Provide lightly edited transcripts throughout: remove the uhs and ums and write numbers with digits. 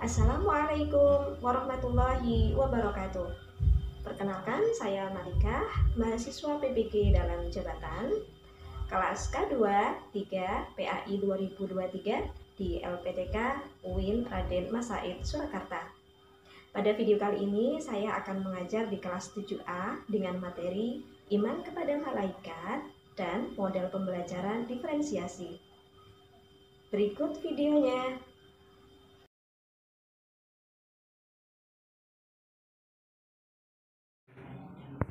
Assalamualaikum warahmatullahi wabarakatuh. Perkenalkan, saya Malika, mahasiswa PPG dalam jabatan kelas K2 3 PAI 2023 di LPTK UIN Raden Mas Said Surakarta. Pada video kali ini saya akan mengajar di kelas 7A dengan materi iman kepada malaikat dan model pembelajaran diferensiasi. Berikut videonya.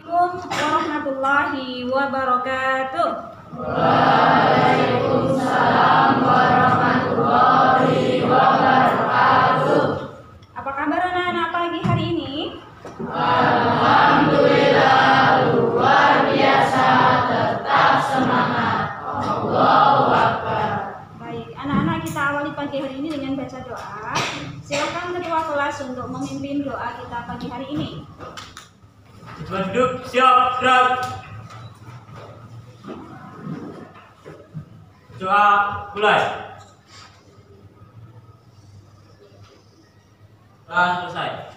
Assalamualaikum warahmatullahi wabarakatuh. Waalaikumsalam warahmatullahi wabarakatuh. Apa kabar anak-anak pagi hari ini? Alhamdulillah luar biasa, tetap semangat. Allahu Akbar. Baik, anak-anak, kita awali pagi hari ini dengan baca doa. Silakan ketua kelas untuk memimpin doa kita pagi hari ini. Duduk, siap, gerak. Doa mulai. Doa selesai.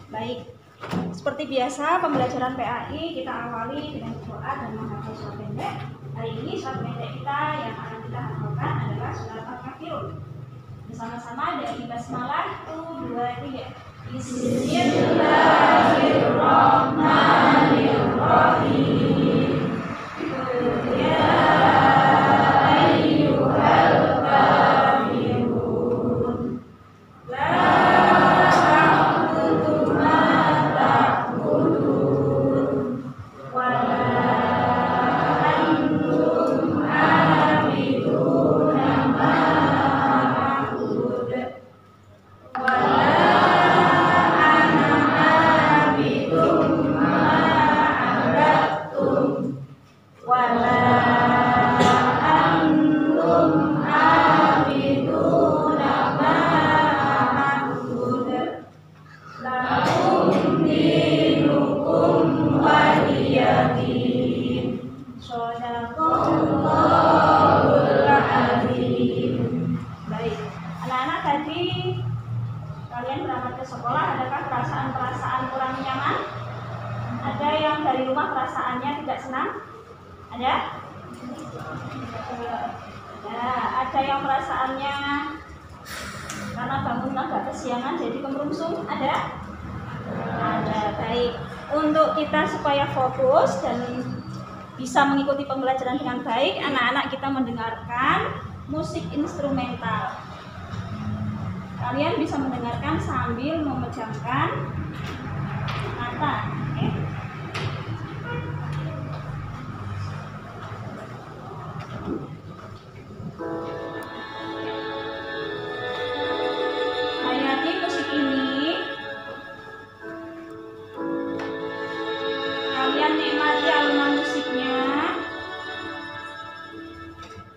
Baik, seperti biasa pembelajaran PAI kita awali dengan doa dan menghafal surat pendek. Hari ini surat pendek kita yang akan kita hafalkan adalah surat Al-Kafirun. Bersama-sama dari basmalah 1, 2, 3. Bismillahirrahmanirrahim. Ya ayyuhal kafirun, la a'budu ma ta'budun, wa la antum 'abiduna ma a'budu, wa Baik, anak-anak, tadi kalian berangkat ke sekolah, adakah perasaan-perasaan kurang nyaman? Ada yang dari rumah perasaannya tidak senang? Ada? Ada yang perasaannya karena bangun agak kesiangan jadi kemerungsung? Ada? Ada. Baik, untuk kita supaya fokus dan bisa mengikuti pembelajaran dengan baik, anak-anak kita mendengarkan musik instrumental. Kalian bisa mendengarkan sambil memejamkan mata. Oke? Hayati musik ini. Kalian nikmati alunan musiknya.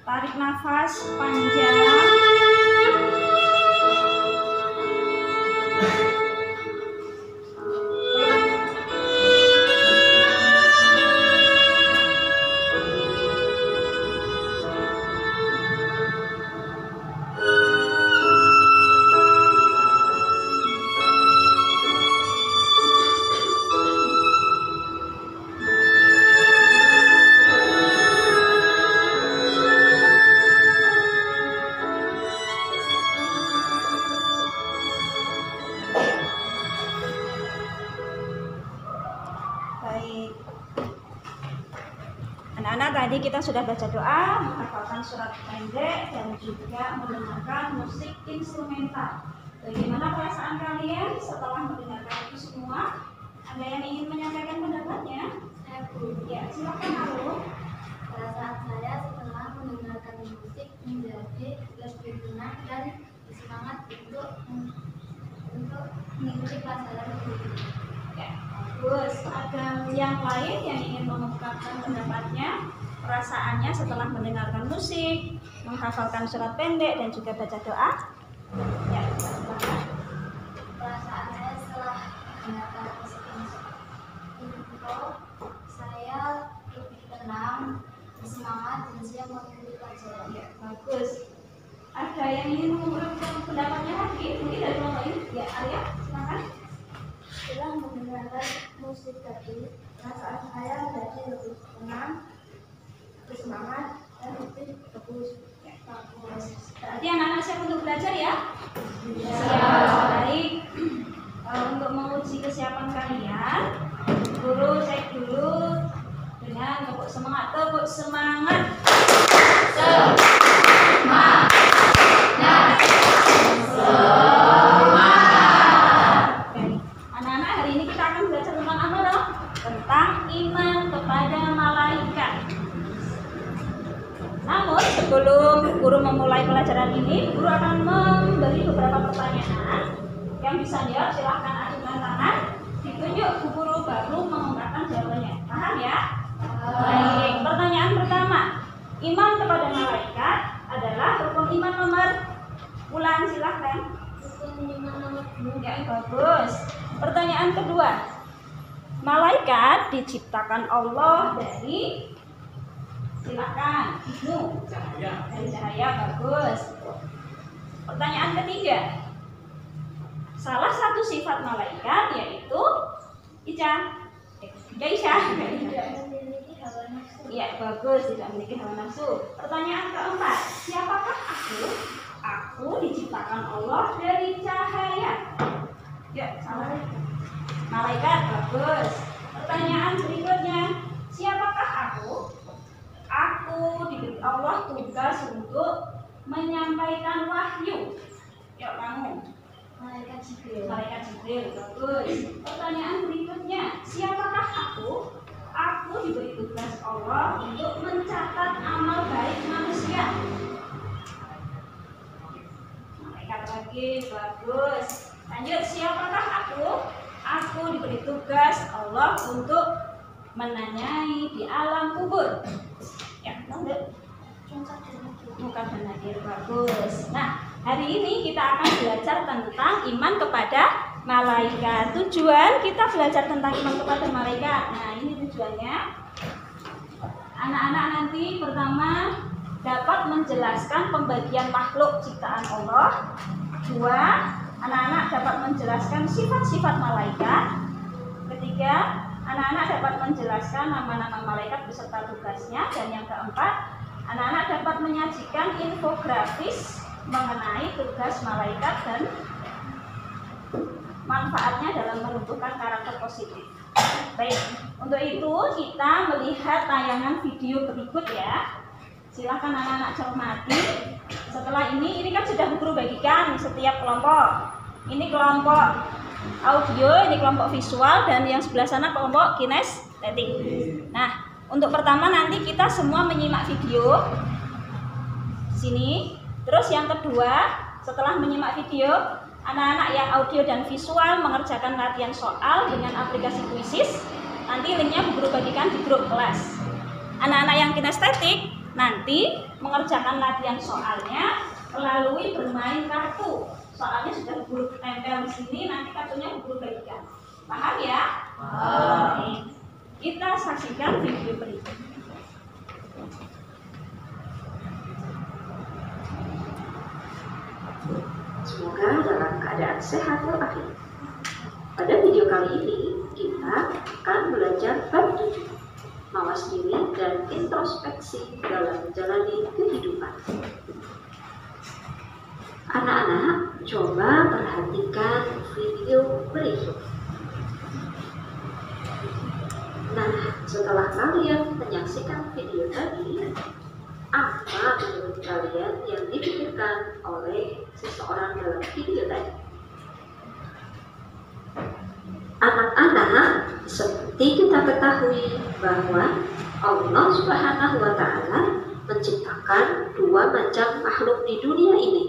Tarik nafas panjang. Baik, anak-anak, tadi kita sudah baca doa, menghafalkan surat pendek, dan juga mendengarkan musik instrumental. Bagaimana perasaan kalian setelah mendengarkan itu semua? Ada yang ingin menyampaikan pendapatnya? Ya, silakan Arul. Perasaan saya setelah mendengarkan musik menjadi lebih tenang dan bersemangat untuk mengikuti pelajaran itu. Ya, bagus. Ada yang lain yang ingin mengungkapkan pendapatnya, perasaannya setelah mendengarkan musik, menghafalkan surat pendek, dan juga baca doa? Ya, silakan. Perasaan saya setelah mendengarkan musik itu, saya lebih tenang, bersemangat, dan siap mengikuti pelajaran. Ya, bagus. Ada yang ingin mengungkapkan pendapatnya lagi? Mungkin dari kelompok ini. Ya, Arya, silakan. Setelah mendengarkan musik tadi, perasaan saya menjadi lebih tenang, lebih semangat, dan lebih bagus. Berarti anak-anak siap untuk belajar ya? Baik. Untuk menguji kesiapan kalian, guru cek dulu dengan tepuk semangat. Tepuk semangat. Anak-anak, hari ini kita akan belajar tentang apa loh? Tentang iman kepada malaikat. Namun sebelum guru memulai pelajaran ini, guru akan memberi beberapa pertanyaan. Yang bisa jawab silahkan acungkan tangan, ditunjuk bu guru baru mengungkapkan jawabannya. Paham ya? Baik. Pertanyaan pertama, iman kepada malaikat adalah rukun iman nomor. Ulang silahkan. Rukun iman nomor 2. Ya, bagus. Pertanyaan kedua, malaikat diciptakan Allah dari, silakan, Ibnu. Dari cahaya, bagus. Pertanyaan ketiga, salah satu sifat malaikat yaitu Ica. Ya Ica. Tidak memiliki hawa nafsu. Ya, bagus, tidak memiliki hawa nafsu. Pertanyaan keempat, siapakah aku? Aku diciptakan Allah dari cahaya. Ya, salah. Malaikat, bagus. Pertanyaan berikutnya, siapakah aku? Aku diberi Allah tugas untuk menyampaikan wahyu. Yuk kamu. Malaikat Jibril. Malaikat Jibril, bagus. Pertanyaan berikutnya, siapakah aku? Aku diberi tugas Allah untuk mencatat amal baik manusia. Malaikat lagi, bagus. Lanjut, siapakah aku? Aku diberi tugas Allah untuk menanyai di alam kubur. Ya, lanjut. Muka dan Nadir, bagus. Nah, hari ini kita akan belajar tentang iman kepada malaikat. Tujuan kita belajar tentang iman kepada malaikat. Nah, ini tujuannya. Anak-anak nanti pertama dapat menjelaskan pembagian makhluk ciptaan Allah. Dua, anak-anak dapat menjelaskan sifat-sifat malaikat. Ketiga, anak-anak dapat menjelaskan nama-nama malaikat beserta tugasnya. Dan yang keempat, anak-anak dapat menyajikan infografis mengenai tugas malaikat dan manfaatnya dalam menumbuhkan karakter positif. Baik, untuk itu kita melihat tayangan video berikut ya. Silakan anak-anak cermati. Setelah ini kan sudah guru bagikan setiap kelompok. Ini kelompok audio, ini kelompok visual, dan yang sebelah sana kelompok kinestetik. Nah, untuk pertama nanti kita semua menyimak video sini. Terus yang kedua, setelah menyimak video, anak-anak yang audio dan visual mengerjakan latihan soal dengan aplikasi Quizzes. Nanti linknya guru bagikan di grup kelas. Anak-anak yang kinestetik nanti mengerjakan latihan soalnya melalui bermain kartu. Soalnya sudah guru tempel di sini, nanti kartunya guru bagikan. Paham ya? Oke. Kita saksikan video berikut. Semoga dalam keadaan sehat walafiat. Pada video kali ini kita akan belajar bab 7, mawas diri dan introspeksi dalam menjalani kehidupan. Anak-anak, coba perhatikan video berikut. Nah, setelah kalian menyaksikan video tadi, apa menurut kalian yang dipikirkan oleh seseorang dalam video tadi? Anak-anak, seperti kita ketahui bahwa Allah Subhanahu wa Ta'ala menciptakan dua macam makhluk di dunia ini,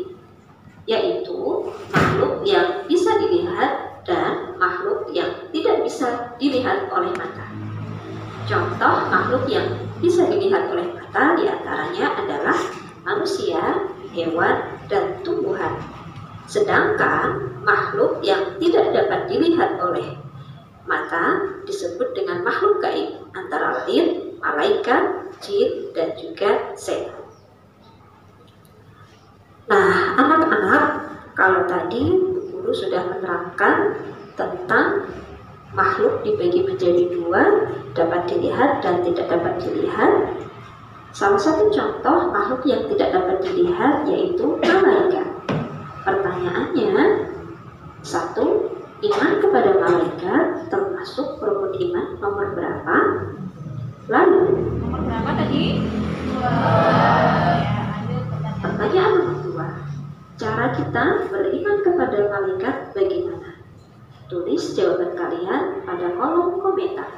yaitu makhluk yang bisa dilihat dan makhluk yang tidak bisa dilihat oleh mata. Contoh makhluk yang bisa dilihat oleh mata diantaranya adalah manusia, hewan, dan tumbuhan. Sedangkan makhluk yang tidak dapat dilihat oleh mata disebut dengan makhluk gaib, antara lain malaikat, jin, dan juga setan. Nah, anak-anak, kalau tadi guru sudah menerangkan tentang makhluk dibagi menjadi dua, dapat dilihat dan tidak dapat dilihat. Salah satu contoh makhluk yang tidak dapat dilihat yaitu malaikat. Pertanyaannya, 1. Iman kepada malaikat termasuk rukun iman nomor berapa? Lalu, Nomor berapa tadi? pertanyaan nomor 2. Cara kita beriman kepada malaikat bagaimana? Tulis jawaban kalian pada kolom komentar.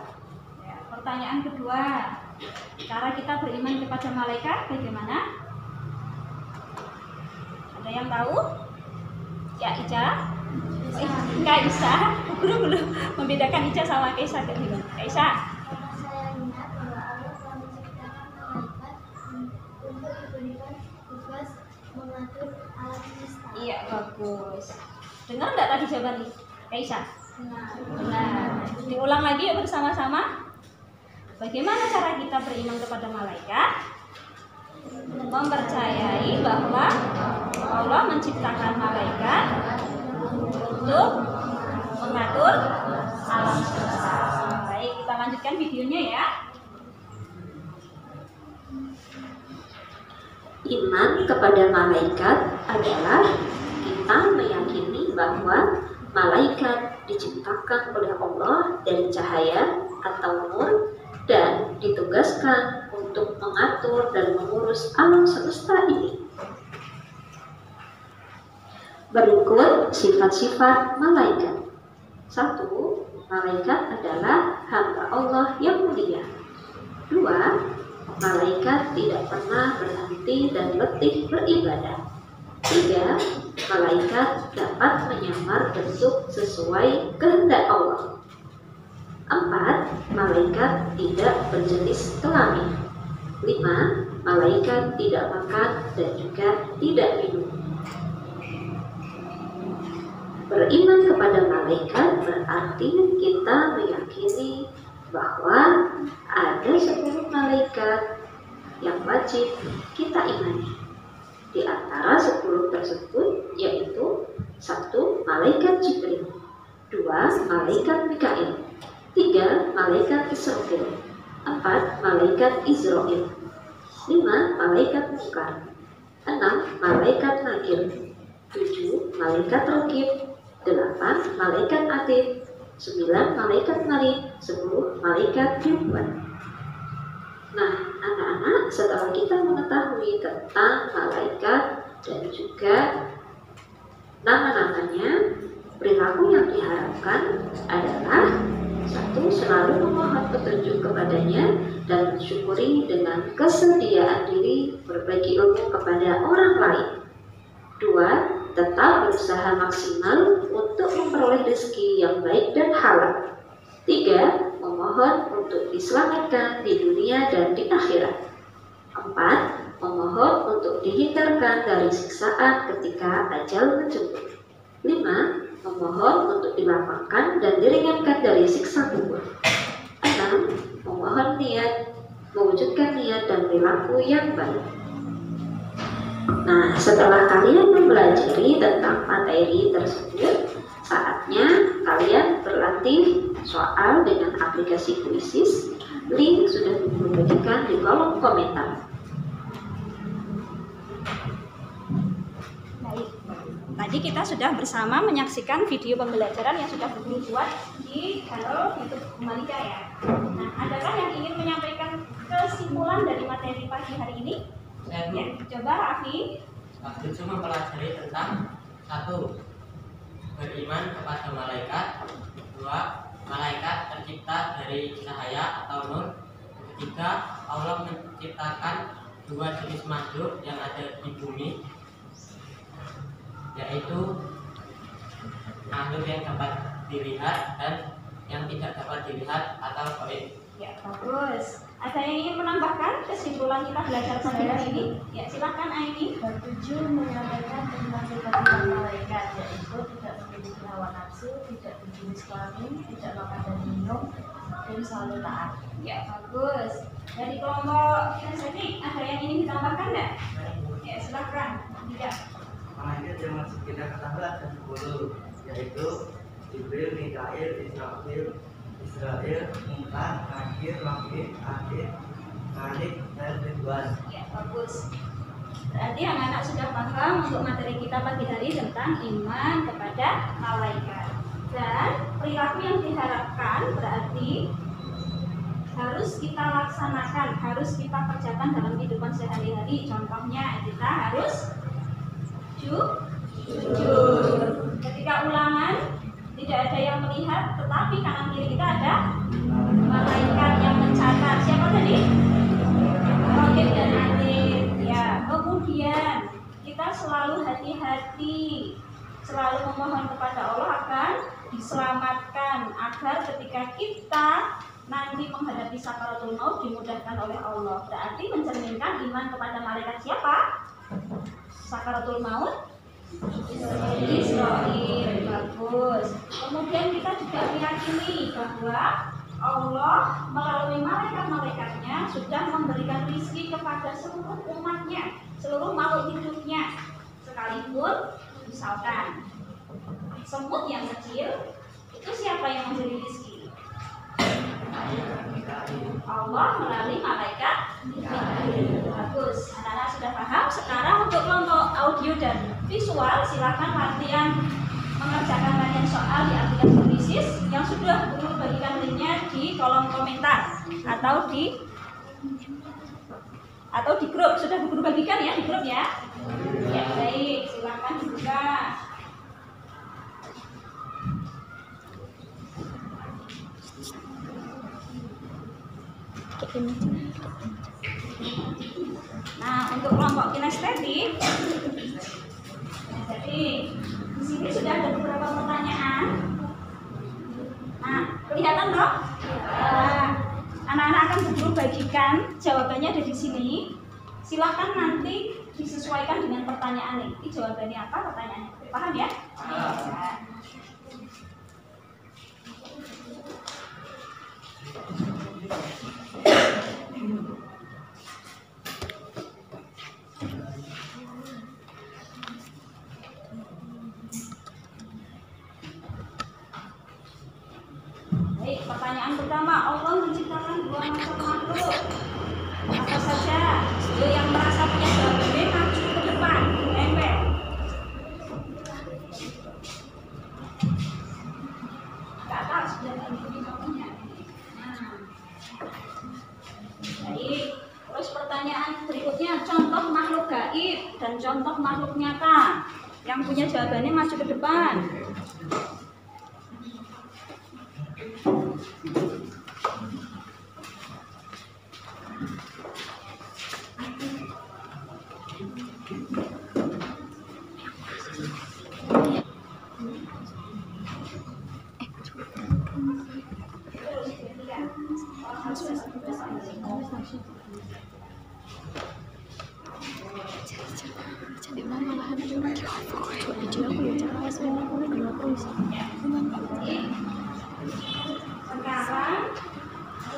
Ya, pertanyaan kedua, cara kita beriman kepada malaikat bagaimana? Ada yang tahu? Ya, Ica? Kaisa? Guru belum membedakan Ica sama Kaisa. Kaisa? Karena saya ingat bahwa Allah telah menciptakan malaikat untuk diberikan tugas mengatur alam semesta. Iya, bagus. Dengar nggak tadi jawaban Kaisa? Benar. Diulang lagi yuk bersama-sama. Bagaimana cara kita beriman kepada malaikat? Mempercayai bahwa Allah menciptakan malaikat untuk mengatur alam semesta. Baik, kita lanjutkan videonya ya. Iman kepada malaikat adalah kita meyakini bahwa malaikat diciptakan oleh Allah dari cahaya atau nur dan ditugaskan untuk mengatur dan mengurus alam semesta ini. Berikut sifat-sifat malaikat. 1. Malaikat adalah hamba Allah yang mulia. 2. Malaikat tidak pernah berhenti dan letih beribadah. 3. Malaikat dapat menyamar bentuk sesuai kehendak Allah. 4. Malaikat tidak berjenis kelamin. 5. Malaikat tidak makan dan juga tidak minum. Beriman kepada malaikat berarti kita meyakini bahwa ada 10 malaikat yang wajib kita imani. Di antara 10 tersebut yaitu 1. Malaikat Jibril, 2. Malaikat Mikail, 3. Malaikat Israfil, 4. Malaikat Israil, 5. Malaikat Munkar, 6. Malaikat Nakir, 7. Malaikat Raqib, 8. Malaikat Atid, 9. Malaikat Malik, 10. Malaikat Ridwan. Nah, anak-anak, setelah kita mengetahui tentang malaikat dan juga nama-namanya, perilaku yang diharapkan adalah 1. Selalu memohon petunjuk kepadanya dan mensyukuri dengan kesediaan diri berbagi ilmu kepada orang lain. 2. Tetap berusaha maksimal untuk memperoleh rezeki yang baik dan halal. 3. Memohon untuk diselamatkan di dunia dan di akhirat. 4. Memohon untuk dihindarkan dari siksaan ketika ajal menjemput. 5. Memohon untuk dilapangkan dan diringankan dari siksa kubur. 6. Memohon mewujudkan niat dan perilaku yang baik. Nah, setelah kalian mempelajari tentang materi tersebut, saatnya kalian berlatih soal dengan aplikasi Quizzes. Link sudah dibagikan di kolom komentar. Baik, tadi kita sudah bersama menyaksikan video pembelajaran yang sudah Guru buat di channel YouTube Malika ya. Nah, adakah yang ingin menyampaikan kesimpulan dari materi pagi hari ini? Saya Ya, coba Raffi. waktu itu mempelajari tentang 1. Beriman kepada malaikat. 2. Malaikat tercipta dari cahaya atau nur. 3. Allah menciptakan 2 jenis makhluk yang ada di bumi, yaitu makhluk yang dapat dilihat dan yang tidak dapat dilihat atau gaib. Ya, bagus. Ada yang ingin menambahkan kesimpulan kita belajar pagi hari ini? Ya, silakan Aini. Bertujuh menyampaikan tentang sifat-sifat malaikat, yaitu tidak memiliki hawa nafsu, tidak berjenis kelamin, tidak makan dan minum, dan selalu taat. Ya, bagus. Dari kelompok Kinesthetik ada yang ingin ditambahkan enggak? Ya, silakan. Tidak. malaikat yang masih kita ketahui ada 10, yaitu Jibril, Mikail, Israel, Munkar, Nakir, Wakil, Atid, Malik, dan Ridwan. Ya, bagus. Berarti anak-anak sudah paham untuk materi kita pagi hari tentang iman kepada malaikat. Dan perilaku yang diharapkan berarti harus kita laksanakan, harus kita kerjakan dalam kehidupan sehari-hari. Contohnya kita harus jujur. Ketika ulangan tidak ada yang melihat, tetapi kanan kiri kita ada malaikat yang mencatat. Siapa tadi? Raqib dan Atid. Ya, kemudian kita selalu hati-hati, selalu memohon kepada Allah akan diselamatkan agar ketika kita nanti menghadapi sakaratul maut dimudahkan oleh Allah. Berarti mencerminkan iman kepada malaikat siapa? Sakaratul maut Israil. Bagus. Kemudian kita juga meyakini bahwa Allah melalui malaikat-malaikatnya sudah memberikan rizki kepada seluruh umatnya, seluruh makhluk hidupnya. Sekalipun misalkan semut yang kecil, itu siapa yang memberi rizki? Allah melalui malaikat Mikail. Bagus, anak-anak sudah paham. Sekarang untuk kelompok audio dan visual, silakan latihan mengerjakan rangkaian soal di aplikasi Krisis yang sudah guru bagikan linknya di kolom komentar atau di grup. Sudah guru bagikan ya di grup ya? Ya, baik, silakan dibuka. Nah, untuk kelompok kinestetik, jadi di sini sudah ada beberapa pertanyaan. Nah, kelihatan toh? Anak-anak akan guru bagikan jawabannya ada di sini. Silakan nanti disesuaikan dengan pertanyaan ini. Jawabannya apa? Pertanyaannya. Paham ya? Nah. Baik, pertanyaan pertama, Allah menciptakan dua macam makhluk. Apa saja? Yang merasa punya jawabannya maju ke depan, nempel. Ke atas, biar ini contohnya. Nah. Baik, terus pertanyaan berikutnya, contoh makhluk gaib dan contoh makhluk nyata. Yang punya jawabannya maju ke depan. Sekarang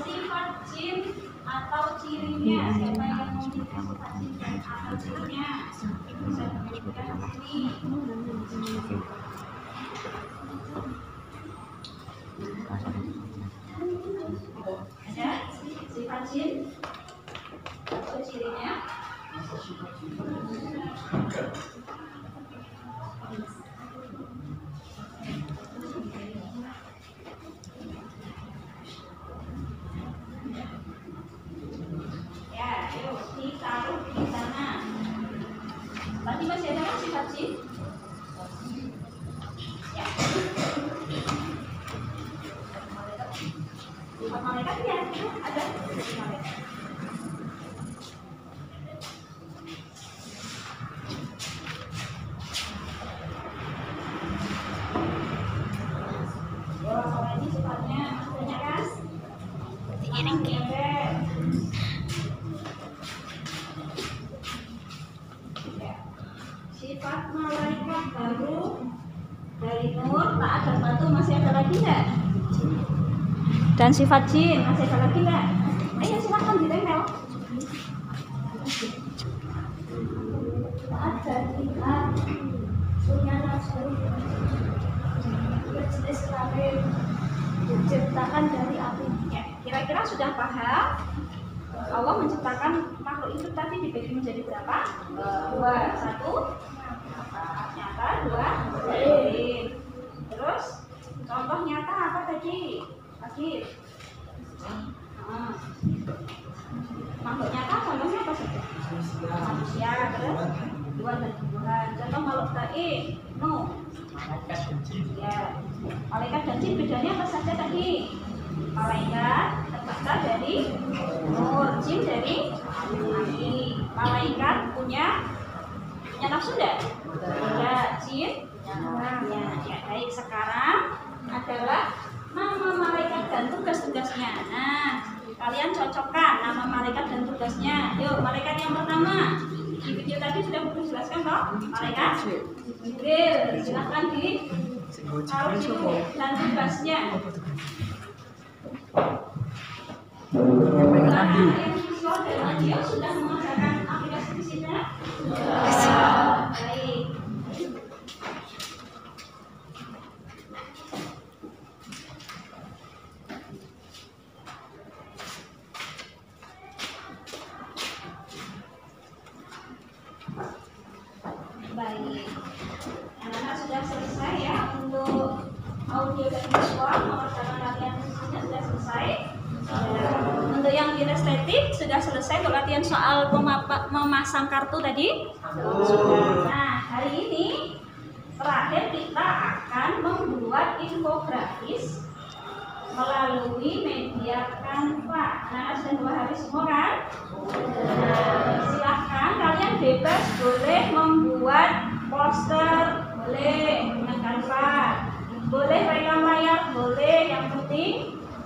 sifat jin atau cirinya, siapa yang memiliki sifat jin atau cirinya bisa menyebutkan di sini. Ada sifat jin atau cirinya? Ya, yuk ditaruh di sana. Tadi masih ada kan sifat jin? Ya. Sifat malaikat ya, ada sifat malaikat. Kalau ini sifatnya maksudnya kan? Sifat malaikat baru dari nur tak ada batu, masih ada lagi nggak? Dan sifat jin masih ada lagi nggak? Ayo silakan ditempel. Tak ada sifat berjenis kelamin diciptakan dari api. Ya, kira-kira sudah paham? Allah menciptakan makhluk itu tadi dibagi menjadi berapa? Dua. Satu nyata, dua gaib. Terus contoh nyata apa tadi? Lagi. Makhluk nyata contohnya apa saja? Manusia. Terus dua dan Tuhan. Contoh makhluk gaib. Malaikat dan jin. Ya, malaikat dan jin bedanya apa saja tadi? Malaikat tercipta dari nur, jin dari api. Malaikat punya nafsu enggak? Tidak. Jin punya. Ya, baik, sekarang adalah nama malaikat dan tugas-tugasnya. Nah, kalian cocokkan nama malaikat dan tugasnya. Yuk, malaikat yang pertama. Di video tadi sudah dijelaskan toh? Malaikat Jibril. Silahkan di tahu itu dan tugasnya. Dia sudah mengerjakan aplikasi di sini. Baik. Baik. Anak-anak sudah selesai ya untuk audio dan visual, mengerjakan latihan fisiknya sudah selesai. Untuk yang kinestetik sudah selesai untuk latihan soal memasang kartu tadi. Nah, hari ini terakhir kita akan membuat infografis melalui media Canva. Nah, sudah 2 hari semua kan? Nah, silahkan kalian bebas boleh membuat poster, boleh dengan Canva, boleh rekam layar, boleh. Yang penting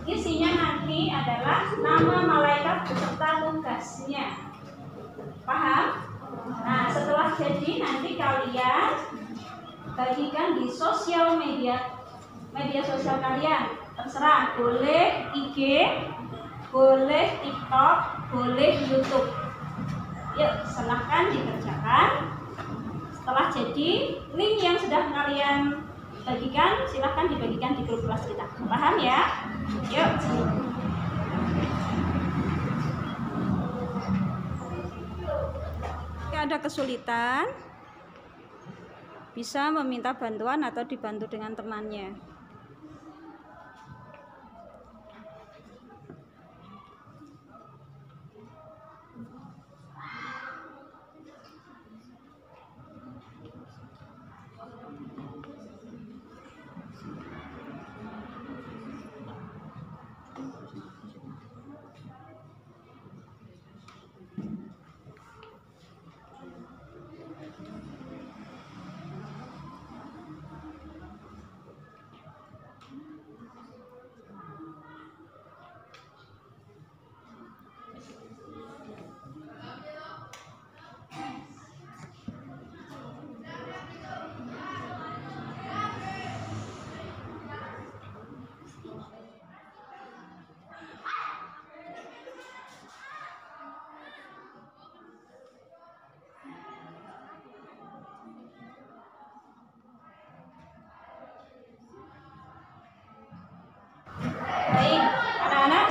isinya nanti adalah nama malaikat beserta tugasnya. Paham? Nah, setelah jadi nanti kalian bagikan di sosial media sosial kalian. Terserah, boleh IG, boleh TikTok, boleh YouTube. Yuk, silahkan dikerjakan. Setelah jadi, link yang sudah kalian bagikan, silahkan dibagikan di grup kelas kita. Paham ya? Yuk. Jika ada kesulitan, bisa meminta bantuan atau dibantu dengan temannya.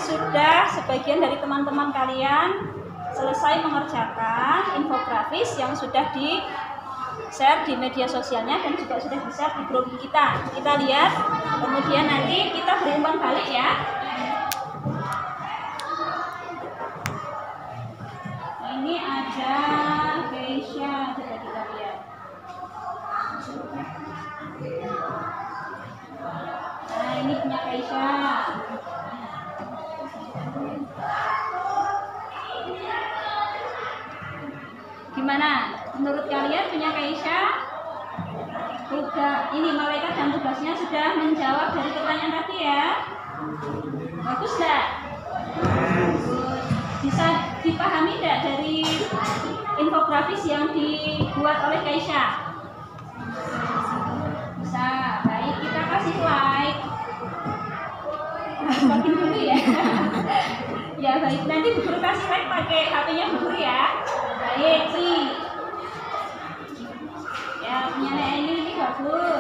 Sudah sebagian dari teman-teman kalian selesai mengerjakan infografis yang sudah di-share di media sosialnya dan juga sudah di-share di grup kita. Kita lihat, kemudian nanti kita beri umpan balik ya. Ini ada Keisha, coba kita lihat. Nah, ini punya Keisha. Gimana? Menurut kalian punya Keisha? Ini malaikat dan tugasnya sudah menjawab dari pertanyaan tadi ya? Bagus enggak? Bisa dipahami enggak dari infografis yang dibuat oleh Keisha? Bisa. Baik, kita kasih like. Makin dulu ya. Ya baik, nanti Bu Guru kasih like pakai HP-nya Bu Guru ya. Baik, sih. Ya, punya ini bagus.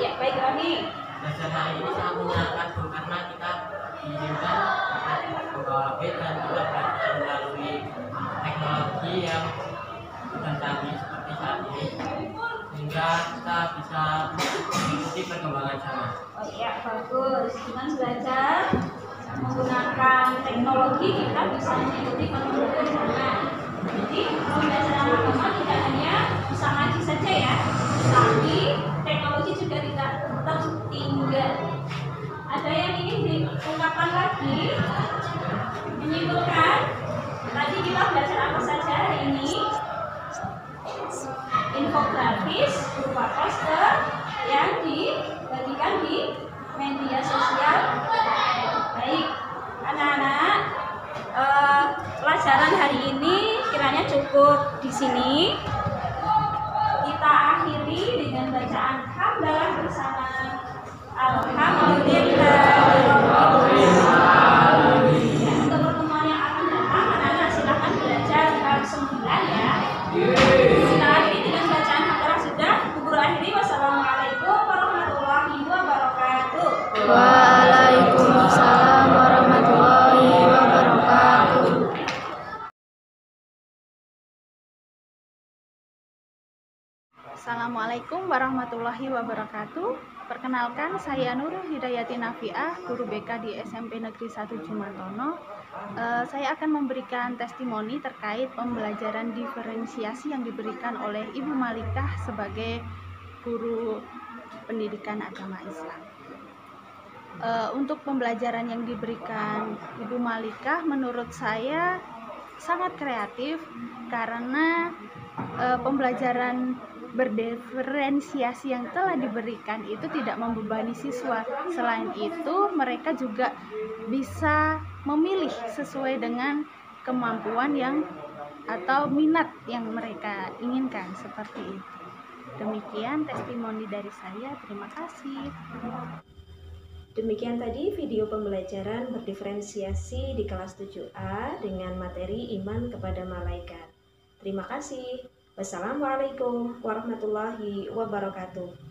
Ya, baik Rani. Belajar hari ini sangat menyenangkan Bu, karena kita diizinkan membawa HP dan juga belajar melalui teknologi yang sudah canggih seperti saat ini, sehingga kita bisa mengikuti perkembangan zaman. Oh iya, bagus. Dengan belajar menggunakan teknologi kita bisa mengikuti perkembangan zaman. Jadi pembelajaran agama tidak hanya bisa ngaji saja ya, tapi teknologi juga tidak tertinggal. Ada yang ingin diungkapkan lagi? Menyimpulkan, tadi kita belajar apa saja hari ini? Infografis berupa poster yang dibagikan di media sosial. Baik, anak-anak, pelajaran hari ini kiranya cukup di sini. Kita akhiri dengan bacaan hamdalah bersama. Alhamdulillah. Untuk pertemuan yang akan datang, anak-anak silakan belajar bab 9 ya. Kita akhiri dengan bacaan hamdalah sudah. Guru akhiri. Wassalamualaikum warahmatullahi wabarakatuh. Waalaikumsalam warahmatullahi wabarakatuh. Assalamualaikum warahmatullahi wabarakatuh. Perkenalkan, saya Nurul Hidayati Nafiah, guru BK di SMP Negeri 1 Jumantono. Saya akan memberikan testimoni terkait pembelajaran diferensiasi yang diberikan oleh Ibu Malikah sebagai guru pendidikan agama Islam. Untuk pembelajaran yang diberikan Ibu Malikah menurut saya sangat kreatif, karena pembelajaran berdiferensiasi yang telah diberikan itu tidak membebani siswa. Selain itu, mereka juga bisa memilih sesuai dengan kemampuan yang atau minat yang mereka inginkan, seperti itu. Demikian testimoni dari saya. Terima kasih. Demikian tadi video pembelajaran berdiferensiasi di kelas 7A dengan materi iman kepada malaikat. Terima kasih. Wassalamualaikum warahmatullahi wabarakatuh.